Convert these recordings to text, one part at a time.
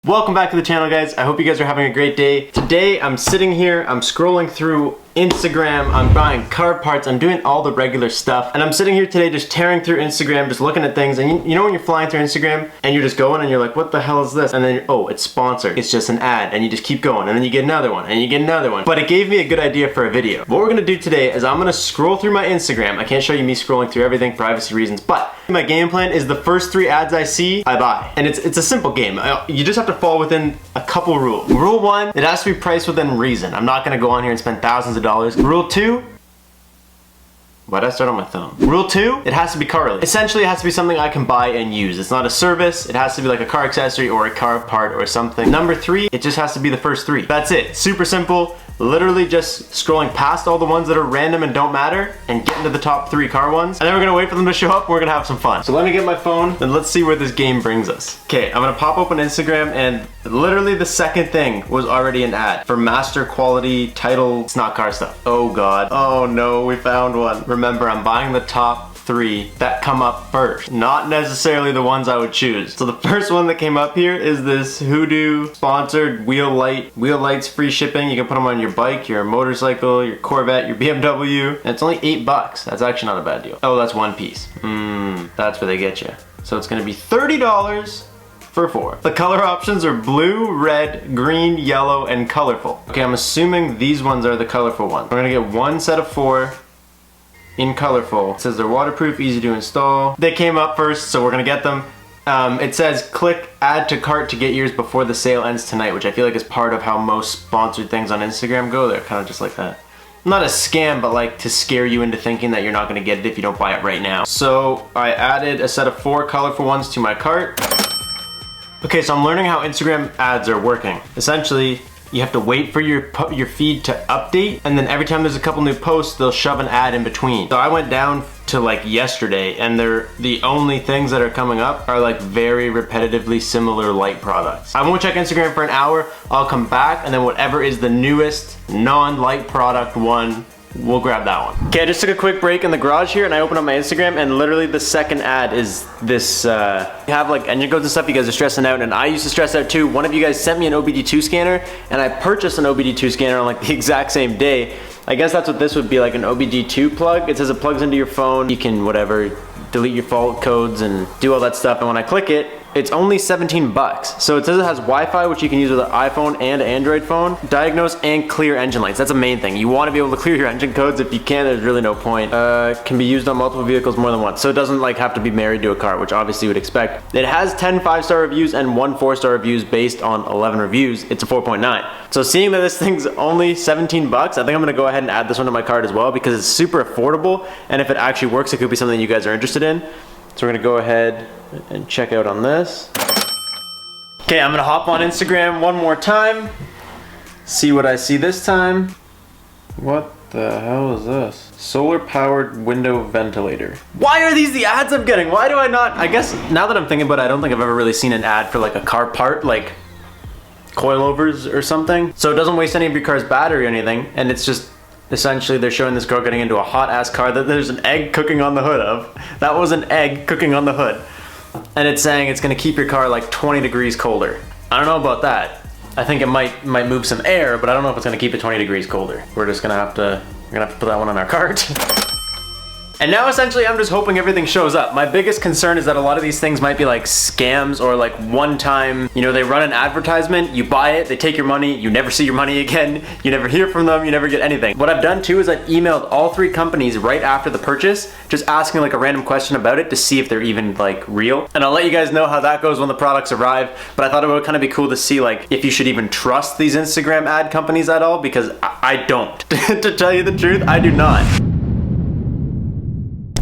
Welcome back to the channel, guys. I hope you guys are having a great day. Today I'm sitting here, I'm scrolling through Instagram, I'm buying car parts, I'm doing all the regular stuff, and I'm sitting here today just tearing through Instagram, just looking at things, and you know when you're flying through Instagram and you're just going and you're like, what the hell is this? And then oh, it's sponsored, it's just an ad, and you just keep going, and then you get another one, and you get another one. But it gave me a good idea for a video. What we're gonna do today is I'm gonna scroll through my Instagram. I can't show you me scrolling through everything, privacy reasons, but my game plan is the first 3 ads I see, I buy. And it's a simple game. You just have to fall within a couple rules. Rule 1, it has to be priced within reason. I'm not gonna go on here and spend thousands of dollars. Rule 2, why'd I start on my thumb? Rule 2, it has to be car related. Essentially, it has to be something I can buy and use. It's not a service. It has to be like a car accessory or a car part or something. Number 3, it just has to be the first 3. That's it. Super simple. Literally just scrolling past all the ones that are random and don't matter and getting to the top 3 car ones. And then we're gonna wait for them to show up and we're gonna have some fun. So let me get my phone and let's see where this game brings us. Okay, I'm gonna pop open Instagram and literally the second thing was already an ad for master quality title. It's not car stuff. Oh God. Oh no, we found one. Remember, I'm buying the top 3 that come up first, not necessarily the ones I would choose. So the first one that came up here is this Hoodoo sponsored wheel light. Wheel lights, free shipping. You can put them on your bike, your motorcycle, your Corvette, your BMW, and it's only $8. That's actually not a bad deal. Oh, that's one piece. That's where they get you. So it's gonna be $30 for 4. The color options are blue, red, green, yellow, and colorful. Okay, I'm assuming these ones are the colorful ones. We're gonna get one set of 4 in colorful. It says they're waterproof, easy to install. They came up first, so we're gonna get them. It says click add to cart to get yours before the sale ends tonight, which I feel like is part of how most sponsored things on Instagram go. They're kind of just like that. Not a scam, but like to scare you into thinking that you're not gonna get it if you don't buy it right now. So I added a set of 4 colorful ones to my cart. Okay, so I'm learning how Instagram ads are working. Essentially, you have to wait for your feed to update, and then every time there's a couple new posts, they'll shove an ad in between. So I went down to like yesterday, and the only things that are coming up are like very repetitively similar light products. I won't check Instagram for an hour, I'll come back, and then whatever is the newest non-light product one, we'll grab that one. Okay, I just took a quick break in the garage here and I opened up my Instagram and literally the second ad is this, you have like engine codes and stuff, you guys are stressing out and I used to stress out too. One of you guys sent me an OBD2 scanner and I purchased an OBD2 scanner on like the exact same day. I guess that's what this would be, like an OBD2 plug. It says it plugs into your phone. You can whatever, delete your fault codes and do all that stuff, and when I click it, it's only 17 bucks. So it says it has Wi-Fi, which you can use with an iPhone and an Android phone. Diagnose and clear engine lights. That's the main thing. You want to be able to clear your engine codes. If you can, there's really no point. Can be used on multiple vehicles more than once. So it doesn't like have to be married to a car, which obviously you would expect. It has 10 5-star reviews and 1 4-star reviews based on 11 reviews. It's a 4.9. So seeing that this thing's only 17 bucks, I think I'm gonna go ahead and add this one to my cart as well because it's super affordable. And if it actually works, it could be something you guys are interested in. So we're gonna go ahead and check out on this. Okay, I'm gonna hop on Instagram one more time. See what I see this time. What the hell is this? Solar powered window ventilator. Why are these the ads I'm getting? Why do I not? I guess now that I'm thinking about it, I don't think I've ever really seen an ad for like a car part, like coilovers or something. So it doesn't waste any of your car's battery or anything. And it's just, essentially they're showing this girl getting into a hot ass car that there's an egg cooking on the hood of. That was an egg cooking on the hood. And it's saying it's gonna keep your car like 20 degrees colder. I don't know about that. I think it might move some air, but I don't know if it's gonna keep it 20 degrees colder. We're just gonna have to, put that one on our cart. And now essentially I'm just hoping everything shows up. My biggest concern is that a lot of these things might be like scams or like one time, you know, they run an advertisement, you buy it, they take your money, you never see your money again, you never hear from them, you never get anything. What I've done too is I've emailed all 3 companies right after the purchase, just asking like a random question about it to see if they're even like real. And I'll let you guys know how that goes when the products arrive, but I thought it would kind of be cool to see like if you should even trust these Instagram ad companies at all, because I don't. To tell you the truth, I do not.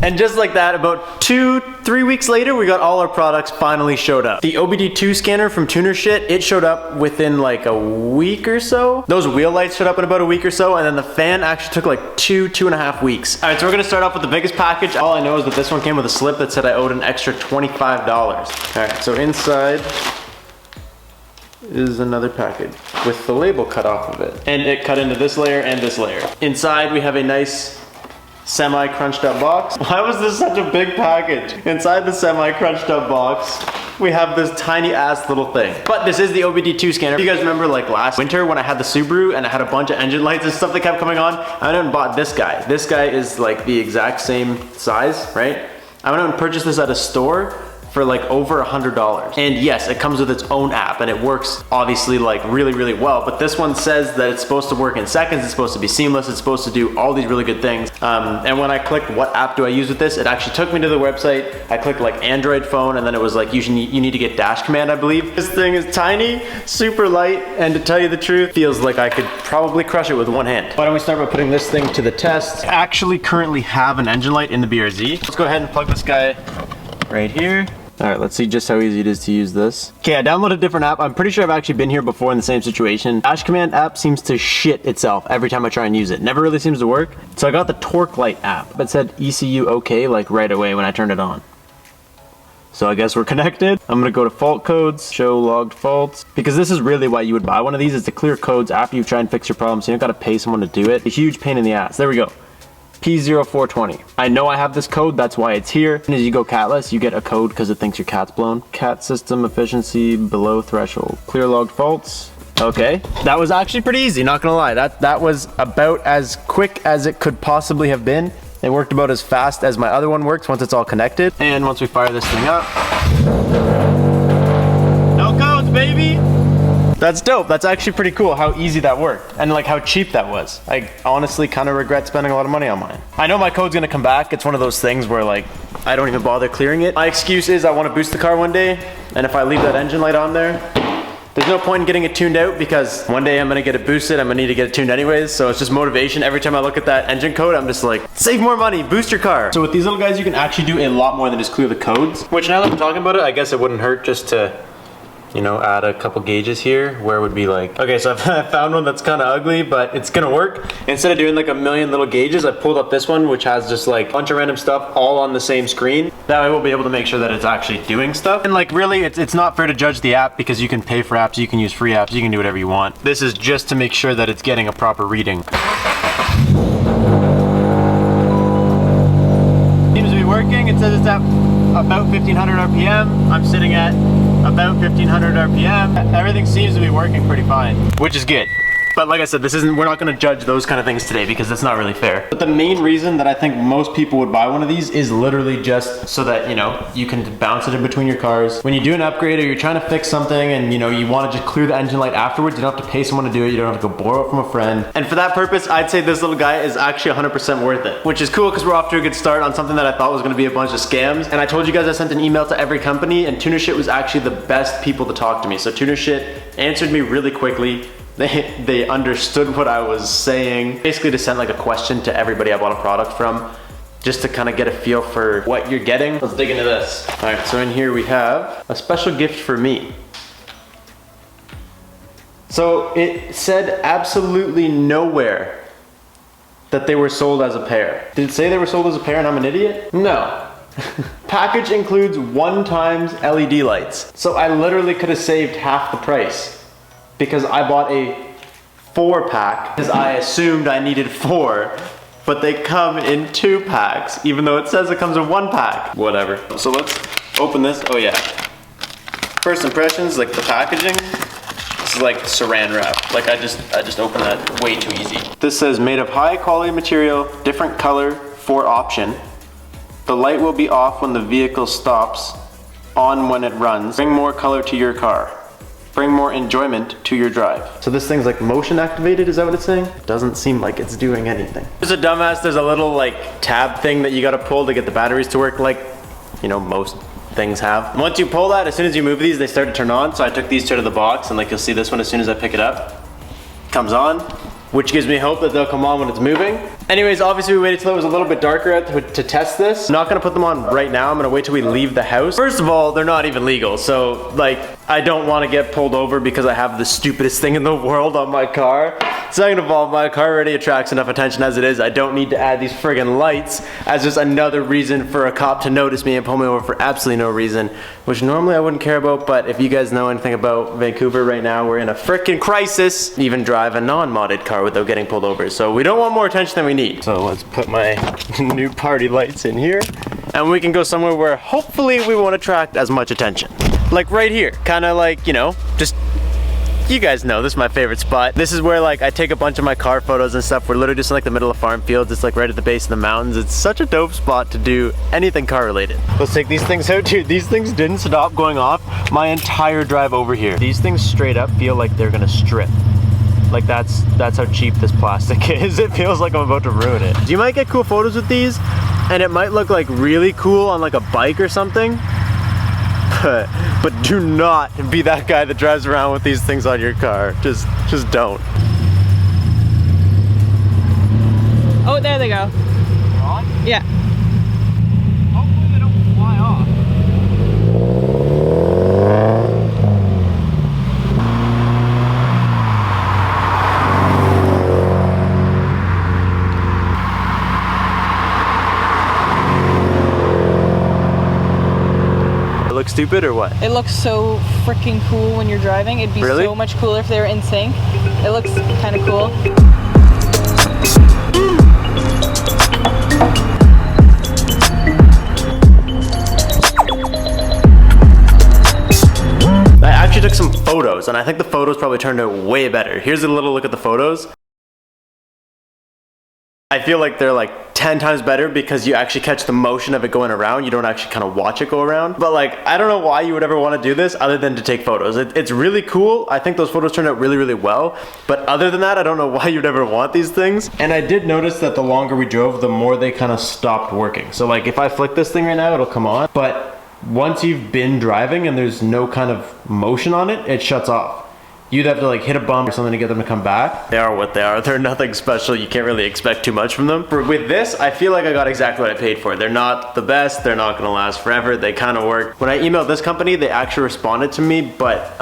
And just like that, about 2-3 weeks later, we got all our products finally showed up. The OBD2 scanner from Tuner Shit, it showed up within like a week or so. Those wheel lights showed up in about a week or so, and then the fan actually took like 2.5 weeks. All right, so we're gonna start off with the biggest package. All I know is that this one came with a slip that said I owed an extra $25. All right, so inside is another package with the label cut off of it. And it cut into this layer and this layer. Inside, we have a nice semi-crunched up box. Why was this such a big package? Inside the semi-crunched up box we have this tiny ass little thing. But this is the OBD2 scanner. You guys remember like last winter when I had the Subaru and I had a bunch of engine lights and stuff that kept coming on? I went out and bought this guy. This guy is like the exact same size, right? I went out and purchased this at a store for like over $100. And yes, it comes with its own app and it works obviously like really, really well. But this one says that it's supposed to work in seconds. It's supposed to be seamless. It's supposed to do all these really good things. And when I clicked what app do I use with this, it actually took me to the website. I clicked like Android phone and then it was like, you need to get dash command, I believe. This thing is tiny, super light. And to tell you the truth, feels like I could probably crush it with one hand. Why don't we start by putting this thing to the test? I actually currently have an engine light in the BRZ. Let's go ahead and plug this guy right here. All right, let's see just how easy it is to use this. Okay, I downloaded a different app. I'm pretty sure I've actually been here before in the same situation. Dash command app seems to shit itself every time I try and use it. Never really seems to work. So I got the Torque Light app. It said ECU okay like right away when I turned it on. So I guess we're connected. I'm gonna go to fault codes, show logged faults. Because this is really why you would buy one of these, is to clear codes after you've tried and fix your problem, so you don't gotta pay someone to do it. A huge pain in the ass. There we go. P0420. I know I have this code, that's why it's here. And as you go catless, you get a code because it thinks your cat's blown. Cat system efficiency below threshold. Clear logged faults. Okay, that was actually pretty easy, not gonna lie. That was about as quick as it could possibly have been. It worked about as fast as my other one works once it's all connected. And once we fire this thing up. No codes, baby! That's dope. That's actually pretty cool how easy that worked and like how cheap that was. I honestly kind of regret spending a lot of money on mine. I know my code's gonna come back. It's one of those things where like I don't even bother clearing it. My excuse is I want to boost the car one day, and if I leave that engine light on there, there's no point in getting it tuned out because one day I'm gonna get it boosted. I'm gonna need to get it tuned anyways. So it's just motivation. Every time I look at that engine code, I'm just like, save more money, boost your car. So with these little guys, you can actually do a lot more than just clear the codes. Which now that I'm talking about it, I guess it wouldn't hurt just to, you know, add a couple gauges here where it would be like, okay, so I found one that's kind of ugly, but it's gonna work. Instead of doing like a million little gauges, I pulled up this one, which has just like a bunch of random stuff all on the same screen. That way we'll be able to make sure that it's actually doing stuff. And like really, it's not fair to judge the app because you can pay for apps, you can use free apps, you can do whatever you want. This is just to make sure that it's getting a proper reading. Seems to be working. It says it's at about 1500 RPM. I'm sitting at about 1500 RPM. Everything seems to be working pretty fine, which is good. But like I said, we're not gonna judge those kind of things today because that's not really fair. But the main reason that I think most people would buy one of these is literally just so that, you know, you can bounce it in between your cars. When you do an upgrade or you're trying to fix something and, you know, you wanna just clear the engine light afterwards, you don't have to pay someone to do it, you don't have to go borrow it from a friend. And for that purpose, I'd say this little guy is actually 100% worth it, which is cool because we're off to a good start on something that I thought was gonna be a bunch of scams. And I told you guys I sent an email to every company, and Tuner Shit was actually the best people to talk to me. So Tuner Shit answered me really quickly. They understood what I was saying. Basically to send like a question to everybody I bought a product from, just to kind of get a feel for what you're getting. Let's dig into this. All right, so in here we have a special gift for me. So it said absolutely nowhere that they were sold as a pair. Did it say they were sold as a pair and I'm an idiot? No. Package includes 1x LED lights. So I literally could have saved half the price because I bought a 4-pack because I assumed I needed 4, but they come in 2 packs, even though it says it comes in 1 pack. Whatever. So let's open this. Oh yeah. First impressions, like the packaging. This is like saran wrap. Like I just opened that way too easy. This says made of high quality material, different color for option. The light will be off when the vehicle stops, on when it runs. Bring more color to your car. Bring more enjoyment to your drive. So this thing's like motion activated, is that what it's saying? Doesn't seem like it's doing anything. There's a dumbass, there's a little like tab thing that you gotta pull to get the batteries to work, like, you know, most things have. Once you pull that, as soon as you move these, they start to turn on. So I took these two out of the box, and like you'll see this one as soon as I pick it up. Comes on, which gives me hope that they'll come on when it's moving. Anyways, obviously we waited till it was a little bit darker out to test this. I'm not gonna put them on right now, I'm gonna wait till we leave the house. First of all, they're not even legal, so like, I don't wanna get pulled over because I have the stupidest thing in the world on my car. Second of all, my car already attracts enough attention as it is. I don't need to add these friggin' lights as just another reason for a cop to notice me and pull me over for absolutely no reason, which normally I wouldn't care about, but if you guys know anything about Vancouver right now, we're in a frickin' crisis. Even drive a non-modded car without getting pulled over, so we don't want more attention than we need. So let's put my new party lights in here, and we can go somewhere where hopefully we won't attract as much attention. like right here, kind of like, you know, just, you guys know, this is my favorite spot. This is where like I take a bunch of my car photos and stuff. We're literally just in like the middle of farm fields. It's like right at the base of the mountains. It's such a dope spot to do anything car related. Let's take these things out, dude. These things didn't stop going off my entire drive over here. These things straight up feel like they're gonna strip. Like that's how cheap this plastic is. It feels like I'm about to ruin it. You might get cool photos with these and it might look like really cool on like a bike or something. But do not be that guy that drives around with these things on your car. Just don't. Oh, there they go. They're on? Yeah. Hopefully they don't fly off. Look stupid or what? It looks so freaking cool when you're driving. It'd be Really? so much cooler if they were in sync. It looks kind of cool. I actually took some photos and I think the photos probably turned out way better. Here's a little look at the photos. I feel like they're like 10 times better because you actually catch the motion of it going around. You don't actually kind of watch it go around. But like, I don't know why you would ever want to do this other than to take photos. It's really cool. I think those photos turned out really, really well. But other than that, I don't know why you'd ever want these things. And I did notice that the longer we drove, the more they kind of stopped working. So like if I flick this thing right now, it'll come on. But once you've been driving and there's no kind of motion on it, it shuts off. You'd have to like hit a bump or something to get them to come back. They are what they are. They're nothing special. You can't really expect too much from them. With this, I feel like I got exactly what I paid for. They're not the best. They're not gonna last forever. They kind of work. When I emailed this company, they actually responded to me, but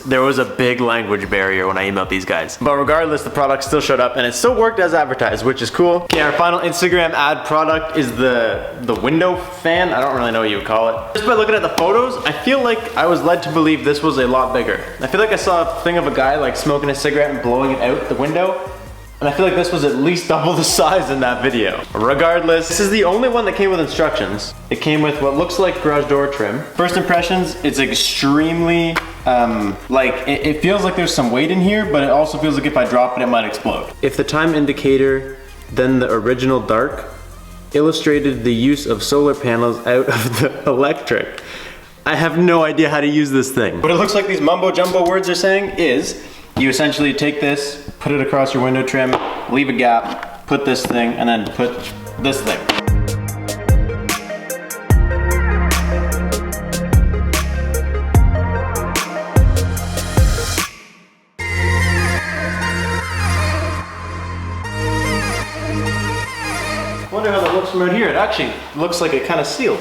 there was a big language barrier when I emailed these guys. But regardless, the product still showed up and it still worked as advertised, which is cool. Okay, our final Instagram ad product is the window fan. I don't really know what you would call it. Just by looking at the photos, I feel like I was led to believe this was a lot bigger. I feel like I saw a thing of a guy like smoking a cigarette and blowing it out the window, and I feel like this was at least double the size in that video. Regardless, this is the only one that came with instructions. It came with what looks like garage door trim. First impressions, it's extremely it feels like there's some weight in here, but it also feels like if I drop it, it might explode. If the time indicator, then the original dark, illustrated the use of solar panels out of the electric. I have no idea how to use this thing. What it looks like these mumbo jumbo words are saying is, you essentially take this, put it across your window trim, leave a gap, put this thing, and then put this thing. I wonder how that looks from out here. It actually looks like it kind of sealed.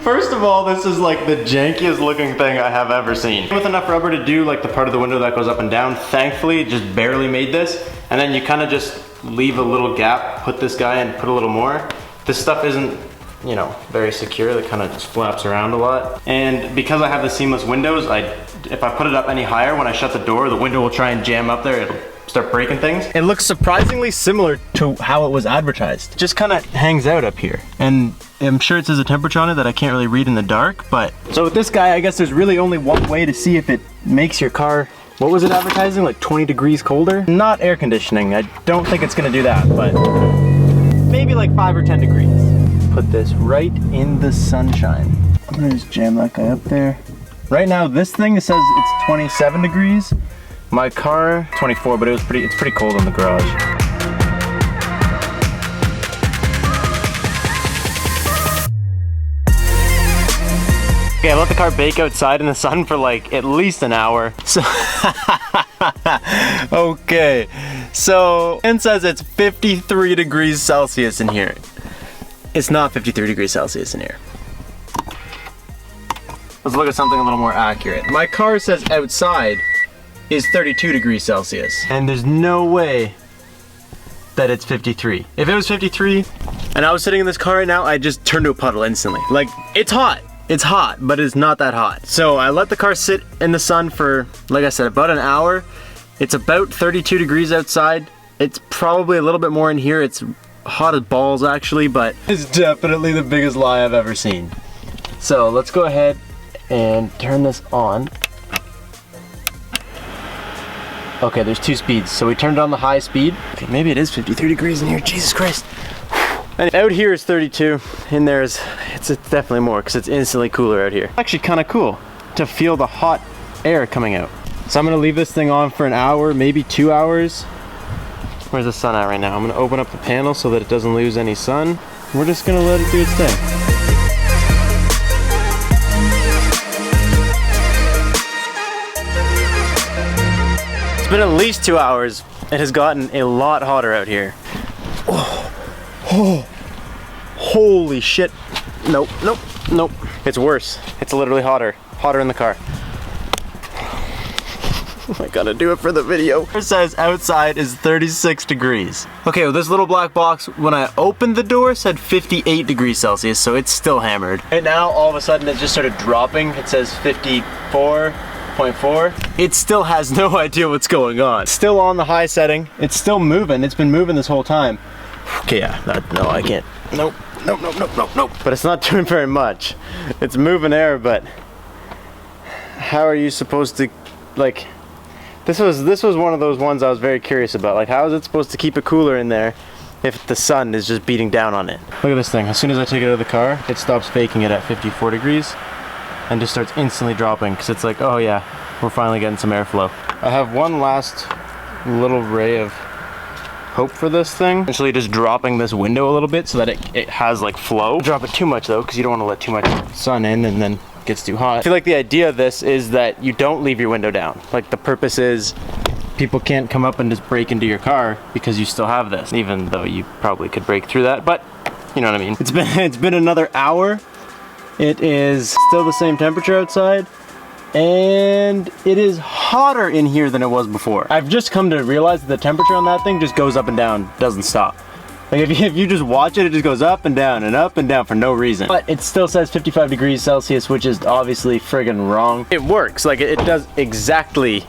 First of all, this is like the jankiest looking thing I have ever seen. With enough rubber to do like the part of the window that goes up and down, thankfully it just barely made this. And then you kind of just leave a little gap, put this guy and put a little more. This stuff isn't, you know, very secure. It kind of just flaps around a lot. And because I have the seamless windows, if I put it up any higher, when I shut the door, the window will try and jam up there. It'll start breaking things. It looks surprisingly similar to how it was advertised. It just kind of hangs out up here. And I'm sure it says a temperature on it that I can't really read in the dark, but. So with this guy, I guess there's really only one way to see if it makes your car, what was it advertising? Like 20 degrees colder? Not air conditioning. I don't think it's gonna do that, but maybe like 5 or 10 degrees. Put this right in the sunshine. I'm gonna just jam that guy up there. Right now, this thing says it's 27 degrees. My car, 24, but it's pretty cold in the garage. Okay, I let the car bake outside in the sun for like at least an hour. So, okay, so it says it's 53 degrees Celsius in here. It's not 53 degrees Celsius in here. Let's look at something a little more accurate. My car says outside is 32 degrees Celsius. And there's no way that it's 53. If it was 53 and I was sitting in this car right now, I'd just turn to a puddle instantly. Like, it's hot. It's hot, but it's not that hot. So I let the car sit in the sun for, like I said, about an hour. It's about 32 degrees outside. It's probably a little bit more in here. It's hot as balls actually, but it's definitely the biggest lie I've ever seen. So let's go ahead and turn this on. Okay, there's 2 speeds. So we turned on the high speed. Okay, maybe it is 53 degrees in here, Jesus Christ. And out here is 32, in there is, it's definitely more because it's instantly cooler out here. Actually kind of cool to feel the hot air coming out. So I'm gonna leave this thing on for an hour, maybe 2 hours. Where's the sun at right now? I'm gonna open up the panel so that it doesn't lose any sun. We're just gonna let it do its thing. It's been at least 2 hours. It has gotten a lot hotter out here. Oh, holy shit. Nope, nope, nope. It's worse. It's literally hotter. Hotter in the car. I gotta do it for the video. It says outside is 36 degrees. Okay, well, this little black box, when I opened the door, said 58 degrees Celsius, so it's still hammered. Right now, all of a sudden, it just started dropping. It says 54.4. It still has no idea what's going on. It's still on the high setting. It's still moving. It's been moving this whole time. Okay, yeah, no, I can't. Nope, nope, nope, nope, nope, nope. But it's not doing very much. It's moving air, but how are you supposed to, like, this was one of those ones I was very curious about. Like, how is it supposed to keep it cooler in there if the sun is just beating down on it? Look at this thing. As soon as I take it out of the car, it stops faking it at 54 degrees and just starts instantly dropping because it's like, oh yeah, we're finally getting some airflow. I have one last little ray of hope for this thing. Essentially just dropping this window a little bit so that it has like flow. Don't drop it too much though, because you don't want to let too much sun in and then it gets too hot. I feel like the idea of this is that you don't leave your window down. Like the purpose is people can't come up and just break into your car because you still have this, even though you probably could break through that, but you know what I mean. It's been another hour. It is still the same temperature outside. And it is hotter in here than it was before. I've just come to realize that the temperature on that thing just goes up and down, doesn't stop. Like if you just watch it, it just goes up and down for no reason. But it still says 55 degrees Celsius, which is obviously friggin' wrong. It works, like it does exactly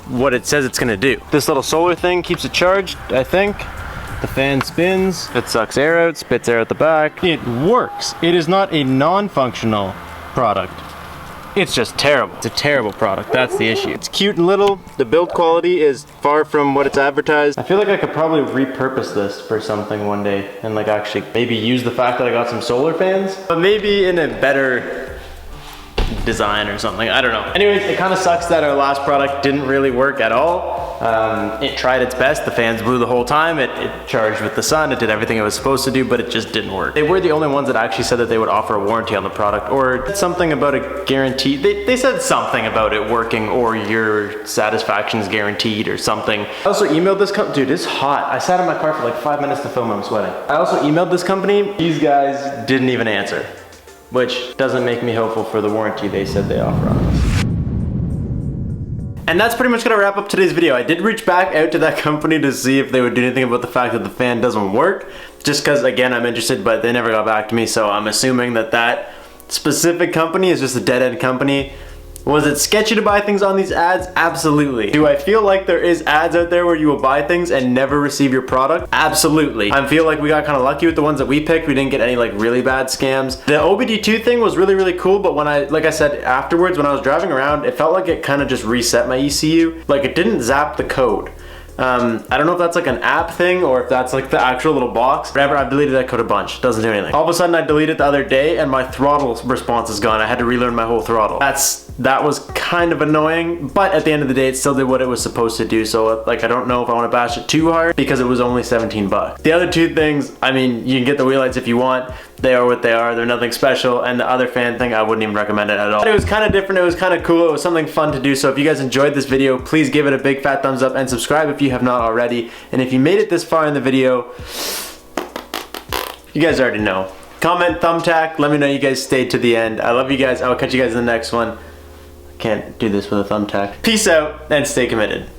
what it says it's gonna do. This little solar thing keeps it charged, I think. The fan spins, it sucks air out, spits air at the back. It works. It is not a non-functional product. It's just terrible. It's a terrible product, that's the issue. It's cute and little, the build quality is far from what it's advertised. I feel like I could probably repurpose this for something one day and like actually maybe use the fact that I got some solar fans, but maybe in a better design or something, I don't know. Anyways, it kind of sucks that our last product didn't really work at all. It tried its best, the fans blew the whole time, it charged with the sun, it did everything it was supposed to do, but it just didn't work. They were the only ones that actually said that they would offer a warranty on the product, or something about a guarantee. They said something about it working, or your satisfaction is guaranteed, or something. I also emailed this company, dude, it's hot. I sat in my car for like 5 minutes to film, I'm sweating. I also emailed this company, these guys didn't even answer, which doesn't make me hopeful for the warranty they said they offer on us. And that's pretty much gonna wrap up today's video. I did reach back out to that company to see if they would do anything about the fact that the fan doesn't work, just because, again, I'm interested, but they never got back to me, so I'm assuming that that specific company is just a dead-end company. Was it sketchy to buy things on these ads? Absolutely. Do I feel like there is ads out there where you will buy things and never receive your product? Absolutely. I feel like we got kind of lucky with the ones that we picked. We didn't get any like really bad scams. The OBD2 thing was really, really cool, but when like I said, afterwards, when I was driving around, it felt like it kind of just reset my ECU. Like it didn't zap the code. I don't know if that's like an app thing or if that's like the actual little box. Whatever, I've deleted that code a bunch. Doesn't do anything. All of a sudden I deleted it the other day and my throttle response is gone. I had to relearn my whole throttle. That was kind of annoying, but at the end of the day, it still did what it was supposed to do. So like, I don't know if I want to bash it too hard because it was only 17 bucks. The other two things, I mean, you can get the wheel lights if you want. They are what they are. They're nothing special. And the other fan thing, I wouldn't even recommend it at all. But it was kind of different. It was kind of cool. It was something fun to do. So if you guys enjoyed this video, please give it a big fat thumbs up and subscribe if you have not already. And if you made it this far in the video, you guys already know. Comment, thumbtack, let me know you guys stayed to the end. I love you guys. I will catch you guys in the next one. Can't do this with a thumbtack. Peace out and stay committed.